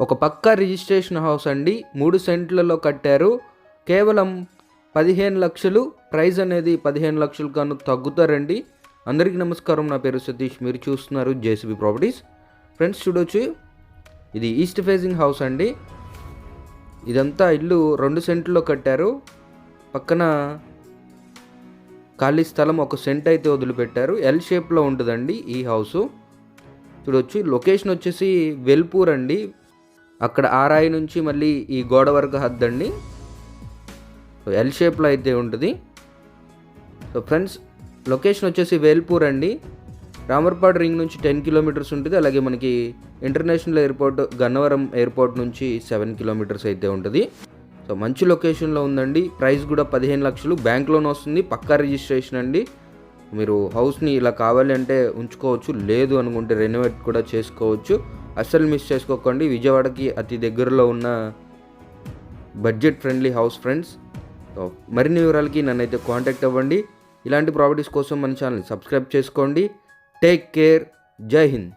ఒక పక్కా registration house అండి. 3 సెంట్లలో కట్టారు. కేవలం 15 లక్షలు. ప్రైస్ అనేది 15 లక్షలు కన్నా తగ్గుతారండి. అందరికీ నమస్కారం, నా పేరు సతీష్. మీరు చూస్తున్నారు జేసీబీ ప్రాపర్టీస్. ఫ్రెండ్స్ చూడొచ్చు, ఇది ఈస్ట్ ఫేసింగ్ హౌస్ అండి. ఇదంతా ఇల్లు 2 సెంట్లో కట్టారు. పక్కన ఖాళీ స్థలం 1 సెంట్ అయితే వదిలిపెట్టారు. ఎల్ షేప్లో ఉంటుందండి ఈ హౌసు. చూడొచ్చు, లొకేషన్ వచ్చేసి వెల్పూర్ అండి. అక్కడ ఆరాయి నుంచి మళ్ళీ ఈ గోడ వరకు హద్దండి. సో ఎల్ షేప్లో అయితే ఉంటుంది. సో ఫ్రెండ్స్, లొకేషన్ వచ్చేసి వేల్పూర్ అండి. రామర్పాడు రింగ్ నుంచి 10 కిలోమీటర్స్ ఉంటుంది. అలాగే మనకి ఇంటర్నేషనల్ ఎయిర్పోర్ట్ గన్నవరం ఎయిర్పోర్ట్ నుంచి 7 కిలోమీటర్స్ అయితే ఉంటుంది. సో మంచి లొకేషన్లో ఉందండి. ప్రైస్ కూడా 15 లక్షలు. బ్యాంక్ లోన్ వస్తుంది. పక్కా రిజిస్ట్రేషన్ అండి. మీరు హౌస్ని ఇలా కావాలి అంటే ఉంచుకోవచ్చు, లేదు అనుకుంటే రెనోవేట్ కూడా చేసుకోవచ్చు. అస్సలు మిస్ చేసుకోకండి. విజయవాడకి అతి దగ్గరలో ఉన్న budget friendly house friends. So మరిన్ని వివరాలకి నన్నైతే కాంటాక్ట్ అవ్వండి. ఇలాంటి ప్రాపర్టీస్ కోసం మన ఛానల్ని సబ్స్క్రైబ్ చేసుకోండి. Take care. జై హింద్.